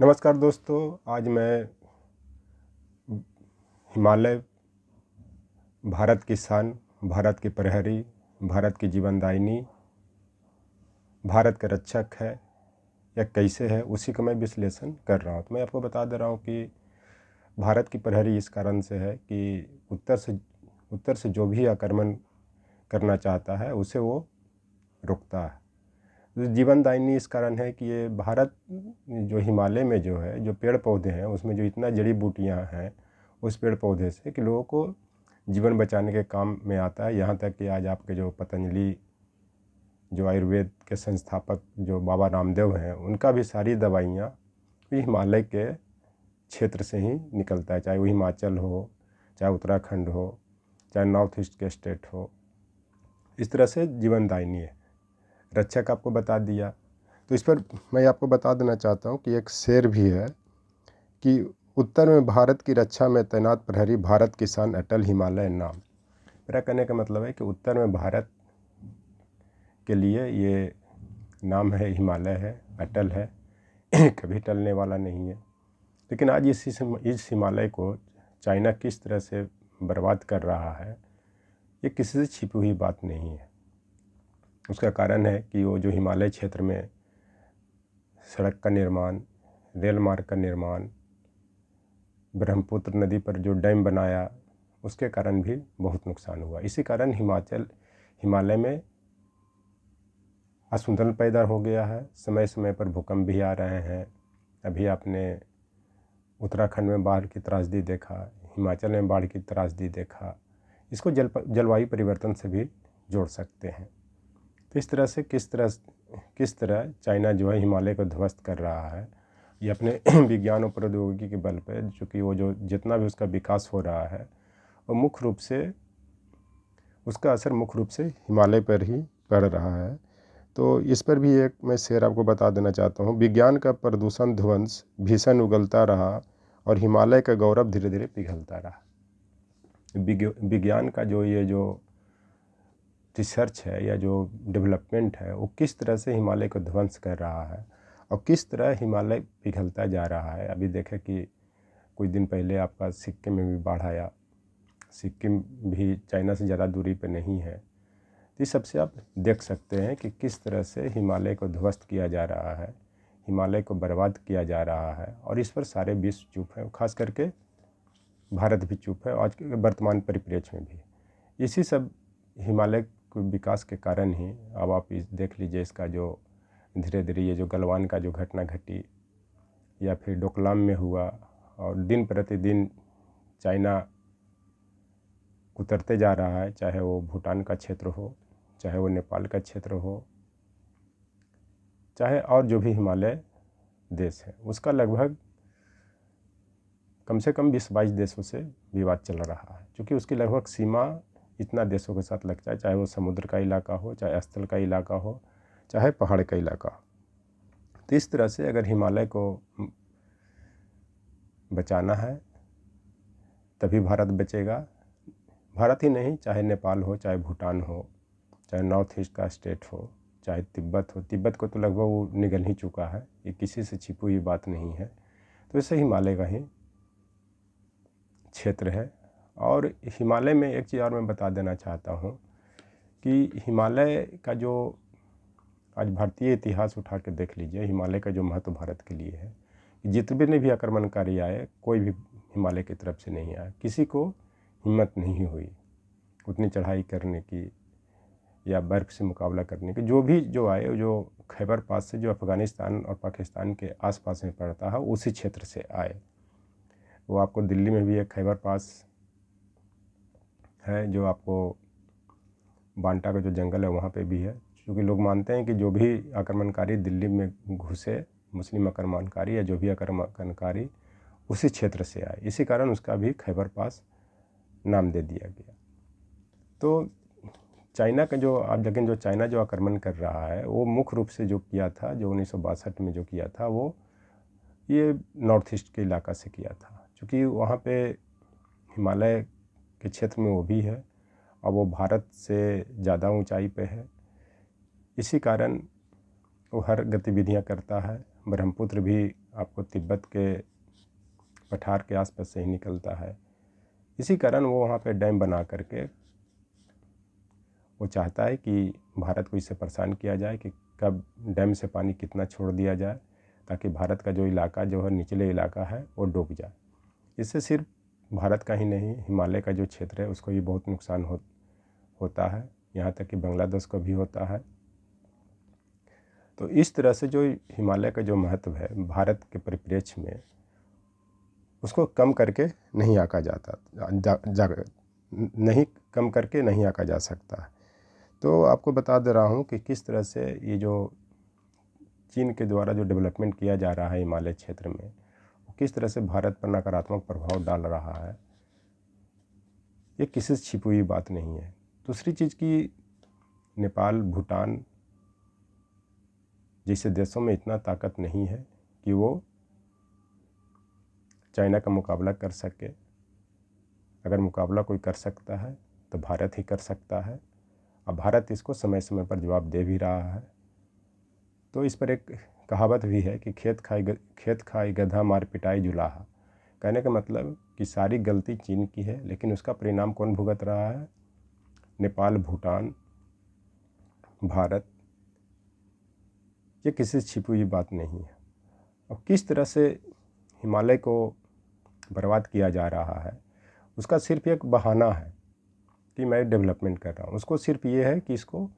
नमस्कार दोस्तों, आज मैं हिमालय भारत की शान, भारत की प्रहरी, भारत की जीवनदायिनी, भारत का रक्षक है या कैसे है, उसी का मैं विश्लेषण कर रहा हूँ। तो मैं आपको बता दे रहा हूँ कि भारत की प्रहरी इस कारण से है कि उत्तर से जो भी आक्रमण करना चाहता है उसे वो रोकता है। जीवनदायिनी इस कारण है कि ये भारत जो हिमालय में जो है, जो पेड़ पौधे हैं उसमें जो इतना जड़ी बूटियाँ हैं उस पेड़ पौधे से कि लोगों को जीवन बचाने के काम में आता है। यहाँ तक कि आज आपके जो पतंजलि जो आयुर्वेद के संस्थापक जो बाबा रामदेव हैं, उनका भी सारी दवाइयाँ भी हिमालय के क्षेत्र से ही निकलता है, चाहे वो हिमाचल हो, चाहे उत्तराखंड हो, चाहे नॉर्थ ईस्ट के स्टेट हो। इस तरह से जीवनदायिनी है। रक्षक आपको बता दिया, तो इस पर मैं आपको बता देना चाहता हूँ कि एक शेर भी है कि उत्तर में भारत की रक्षा में तैनात प्रहरी, भारत की शान अटल हिमालय नाम। मेरा कहने का मतलब है कि उत्तर में भारत के लिए ये नाम है, हिमालय है, अटल है, कभी टलने वाला नहीं है। लेकिन आज इस हिमालय को चाइना किस तरह से बर्बाद कर रहा है, ये किसी से छिपी हुई बात नहीं है। उसका कारण है कि वो जो हिमालय क्षेत्र में सड़क का निर्माण, रेल मार्ग का निर्माण, ब्रह्मपुत्र नदी पर जो डैम बनाया, उसके कारण भी बहुत नुकसान हुआ। इसी कारण हिमालय में असंतुलन पैदा हो गया है। समय समय पर भूकंप भी आ रहे हैं। अभी आपने उत्तराखंड में बाढ़ की त्रासदी देखा, हिमाचल में बाढ़ की त्रासदी देखा। इसको जलवायु परिवर्तन से भी जोड़ सकते हैं। तो इस तरह से किस तरह चाइना जो है हिमालय को ध्वस्त कर रहा है, ये अपने विज्ञान और प्रौद्योगिकी के बल पर, चूँकि वो जो जितना भी उसका विकास हो रहा है वो मुख्य रूप से उसका असर मुख्य रूप से हिमालय पर ही पड़ रहा है। तो इस पर भी एक मैं शेर आपको बता देना चाहता हूँ। विज्ञान का प्रदूषण ध्वंस भीषण उगलता रहा और हिमालय का गौरव धीरे धीरे पिघलता रहा। विज्ञान का जो रिसर्च है या जो डेवलपमेंट है, वो किस तरह से हिमालय को ध्वंस कर रहा है और किस तरह हिमालय पिघलता जा रहा है। अभी देखें कि कुछ दिन पहले आपका सिक्किम में भी बाढ़ आया। सिक्किम भी चाइना से ज़्यादा दूरी पर नहीं है। इस सबसे आप देख सकते हैं कि किस तरह से हिमालय को ध्वस्त किया जा रहा है, हिमालय को बर्बाद किया जा रहा है। और इस पर सारे विश्व चुप है, खास करके भारत भी चुप है आज के वर्तमान परिप्रेक्ष्य में भी। इसी सब हिमालय के विकास के कारण ही अब आप देख लीजिए, इसका जो धीरे धीरे ये जो गलवान का जो घटना घटी या फिर डोकलाम में हुआ, और दिन प्रतिदिन चाइना उतरते जा रहा है, चाहे वो भूटान का क्षेत्र हो, चाहे वो नेपाल का क्षेत्र हो, चाहे और जो भी हिमालय देश है, उसका लगभग कम से कम 20-22 देशों से विवाद चल रहा है। क्योंकि उसकी लगभग सीमा इतना देशों के साथ लगता है, चाहे वो समुद्र का इलाका हो, चाहे स्थल का इलाका हो, चाहे पहाड़ का इलाका हो। तो इस तरह से अगर हिमालय को बचाना है तभी भारत बचेगा। भारत ही नहीं, चाहे नेपाल हो, चाहे भूटान हो, चाहे नॉर्थ ईस्ट का स्टेट हो, चाहे तिब्बत हो। तिब्बत को तो लगभग वो निगल ही चुका है, ये किसी से छिपी हुई बात नहीं है। तो इसे हिमालय का ही क्षेत्र है। और हिमालय में एक चीज़ और मैं बता देना चाहता हूँ कि हिमालय का जो आज भारतीय इतिहास उठा के देख लीजिए, हिमालय का जो महत्व भारत के लिए है, जितने भी आक्रमणकारी आए, कोई भी हिमालय की तरफ से नहीं आया। किसी को हिम्मत नहीं हुई उतनी चढ़ाई करने की या बर्फ़ से मुकाबला करने की। जो आए, जो खैबर पास से, जो अफ़गानिस्तान और पाकिस्तान के आसपास में पड़ता है, उसी क्षेत्र से आए। वो आपको दिल्ली में भी एक खैबर पास है, जो आपको बांटा का जो जंगल है वहाँ पे भी है। क्योंकि लोग मानते हैं कि जो भी आक्रमणकारी दिल्ली में घुसे, मुस्लिम आक्रमणकारी या जो भी आक्रमणकारी, उसी क्षेत्र से आए। इसी कारण उसका भी खैबर पास नाम दे दिया गया। तो चाइना का जो चाइना जो आक्रमण कर रहा है, वो मुख्य रूप से जो किया था, जो 1962 में जो किया था, वो ये नॉर्थ ईस्ट के इलाका से किया था। क्योंकि वहाँ पे हिमालय के क्षेत्र में वो भी है और वो भारत से ज़्यादा ऊंचाई पे है। इसी कारण वो हर गतिविधियां करता है, ब्रह्मपुत्र भी आपको तिब्बत के पठार के आसपास से ही निकलता है। इसी कारण वो वहाँ पे डैम बना करके वो चाहता है कि भारत को इससे परेशान किया जाए कि कब डैम से पानी कितना छोड़ दिया जाए, ताकि भारत का जो इलाका जो है निचले इलाका है वो डूब जाए। इससे सिर्फ भारत का ही नहीं, हिमालय का जो क्षेत्र है उसको भी बहुत नुकसान होता है, यहाँ तक कि बांग्लादेश को भी होता है। तो इस तरह से जो हिमालय का जो महत्व है भारत के परिप्रेक्ष्य में, उसको कम करके नहीं आंका जाता, नहीं कम करके नहीं आंका जा सकता। तो आपको बता दे रहा हूँ कि किस तरह से ये जो चीन के द्वारा जो डेवलपमेंट किया जा रहा है हिमालय क्षेत्र में, वो किस तरह से भारत पर नकारात्मक प्रभाव डाल रहा है। ये किसी से छिपी हुई बात नहीं है। दूसरी चीज़ कि नेपाल, भूटान जैसे देशों में इतना ताकत नहीं है कि वो चाइना का मुकाबला कर सके। अगर मुकाबला कोई कर सकता है तो भारत ही कर सकता है, और भारत इसको समय समय पर जवाब दे भी रहा है। तो इस पर एक कहावत भी है कि खेत खाई गधा मार पिटाई जुलाहा। कहने का मतलब कि सारी गलती चीन की है, लेकिन उसका परिणाम कौन भुगत रहा है? नेपाल, भूटान, भारत। ये किसी से छिपी हुई बात नहीं है। और किस तरह से हिमालय को बर्बाद किया जा रहा है, उसका सिर्फ एक बहाना है कि मैं डेवलपमेंट कर रहा हूँ। उसको सिर्फ ये है कि इसको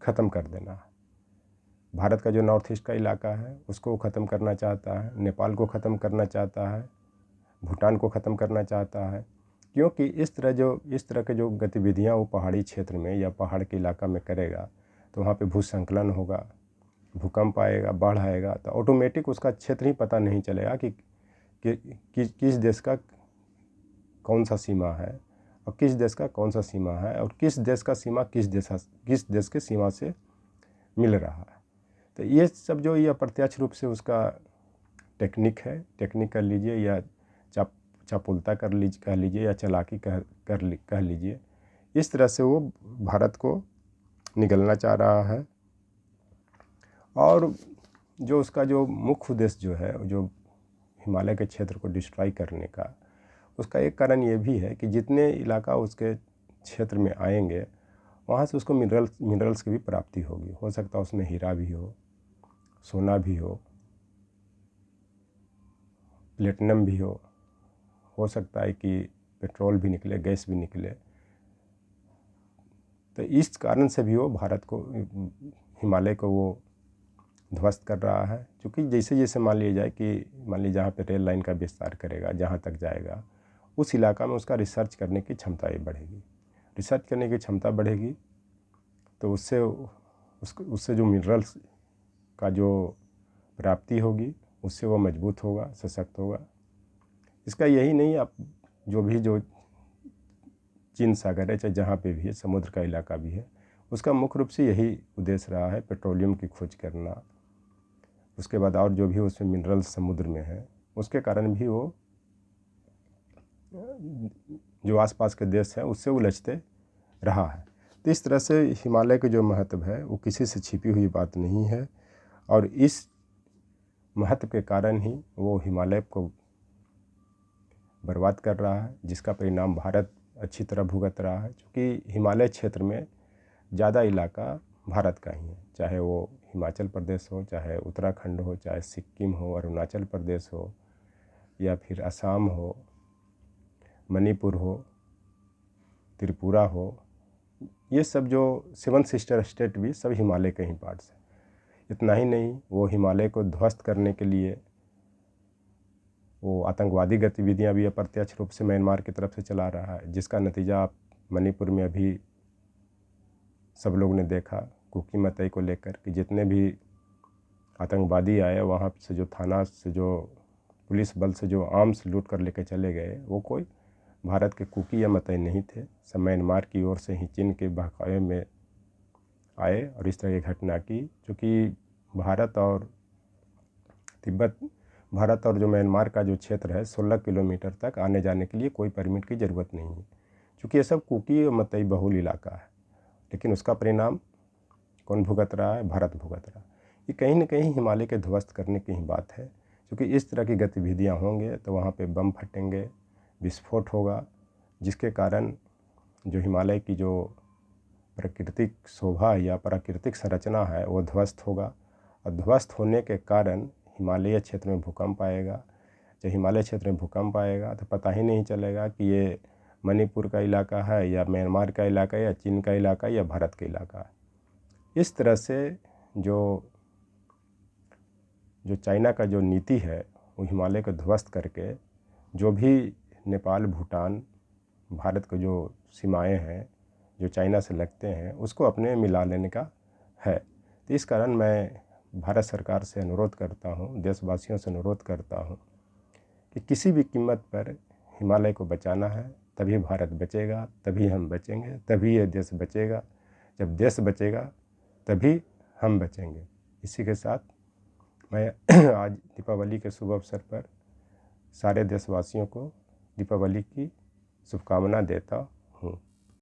ख़त्म कर देना है। भारत का जो नॉर्थ ईस्ट का इलाका है उसको ख़त्म करना चाहता है, नेपाल को ख़त्म करना चाहता है, भूटान को ख़त्म करना चाहता है। क्योंकि इस तरह के जो गतिविधियाँ वो पहाड़ी क्षेत्र में या पहाड़ के इलाका में करेगा तो वहाँ पे भूसंकलन होगा, भूकंप आएगा, बाढ़ आएगा, तो ऑटोमेटिक उसका क्षेत्र ही पता नहीं चलेगा कि किस देश का कौन सा सीमा है और किस देश का कौन सा सीमा है, और किस देश का सीमा किस देश के सीमा से मिल रहा है। तो ये सब जो ये अप्रत्यक्ष रूप से उसका टेक्निक कह लीजिए, या चापुलता कह लीजिए, या चालाकी कह लीजिए, इस तरह से वो भारत को निगलना चाह रहा है। और जो उसका जो मुख्य उद्देश्य जो है, जो हिमालय के क्षेत्र को डिस्ट्रॉय करने का, उसका एक कारण ये भी है कि जितने इलाका उसके क्षेत्र में आएंगे वहाँ से उसको मिनरल्स की भी प्राप्ति होगी। हो सकता है उसमें हीरा भी हो, सोना भी हो, प्लेटिनम भी हो सकता है कि पेट्रोल भी निकले, गैस भी निकले। तो इस कारण से भी वो भारत को, हिमालय को वो ध्वस्त कर रहा है। क्योंकि जैसे जैसे मान लीजिए जहाँ पे रेल लाइन का विस्तार करेगा, जहाँ तक जाएगा, उस इलाका में उसका रिसर्च करने की क्षमता ही बढ़ेगी। रिसर्च करने की क्षमता बढ़ेगी तो उससे जो मिनरल्स का जो प्राप्ति होगी उससे वो मजबूत होगा, सशक्त होगा। इसका यही नहीं, आप जो चीन सागर है, चाहे जहाँ पे भी है, समुद्र का इलाका भी है, उसका मुख्य रूप से यही उद्देश्य रहा है, पेट्रोलियम की खोज करना। उसके बाद और जो भी उसमें मिनरल्स समुद्र में है, उसके कारण भी वो जो आसपास के देश हैं उससे उलझते रहा है। तो इस तरह से हिमालय के जो महत्व है वो किसी से छिपी हुई बात नहीं है, और इस महत्व के कारण ही वो हिमालय को बर्बाद कर रहा है, जिसका परिणाम भारत अच्छी तरह भुगत रहा है। क्योंकि हिमालय क्षेत्र में ज़्यादा इलाका भारत का ही है, चाहे वो हिमाचल प्रदेश हो, चाहे उत्तराखंड हो, चाहे सिक्किम हो, अरुणाचल प्रदेश हो, या फिर असम हो, मणिपुर हो, त्रिपुरा हो। ये सब जो 7 सिस्टर स्टेट भी सब हिमालय के ही पार्ट्स हैं। इतना ही नहीं, वो हिमालय को ध्वस्त करने के लिए वो आतंकवादी गतिविधियां भी अप्रत्यक्ष रूप से म्यांमार की तरफ से चला रहा है, जिसका नतीजा आप मणिपुर में अभी सब लोग ने देखा। कुकी मतई को लेकर कि जितने भी आतंकवादी आए वहाँ से जो थाना से जो पुलिस बल से जो आर्म्स लूट कर लेकर चले गए, वो कोई भारत के कुकी या मतई नहीं थे, सब म्यांमार की ओर से ही चीन के बहकावे में आए और इस तरह की घटना की। क्योंकि भारत और जो म्यांमार का जो क्षेत्र है 16 किलोमीटर तक आने जाने के लिए कोई परमिट की ज़रूरत नहीं है, क्योंकि ये सब कुकी और मतई बहुल इलाका है। लेकिन उसका परिणाम कौन भुगत रहा है? भारत भुगत रहा है। ये कहीं न कहीं हिमालय के ध्वस्त करने की ही बात है, क्योंकि इस तरह की गतिविधियाँ होंगे तो वहाँ पे बम फटेंगे, विस्फोट होगा, जिसके कारण जो हिमालय की जो प्राकृतिक शोभा या प्राकृतिक संरचना है वो ध्वस्त होगा, और ध्वस्त होने के कारण हिमालय क्षेत्र में भूकंप आएगा। जब हिमालय क्षेत्र में भूकंप आएगा तो पता ही नहीं चलेगा कि ये मणिपुर का इलाका है या म्यांमार का इलाका है या चीन का इलाका है या भारत का इलाका है। इस तरह से जो चाइना का जो नीति है वो हिमालय को ध्वस्त करके जो भी नेपाल, भूटान, भारत को जो सीमाएं हैं जो चाइना से लगते हैं उसको अपने मिला लेने का है। तो इस कारण मैं भारत सरकार से अनुरोध करता हूँ, देशवासियों से अनुरोध करता हूँ कि किसी भी कीमत पर हिमालय को बचाना है, तभी भारत बचेगा, तभी हम बचेंगे, तभी ये देश बचेगा। जब देश बचेगा तभी हम बचेंगे। इसी के साथ मैं आज दीपावली के शुभ अवसर पर सारे देशवासियों को दीपावली की शुभकामना देता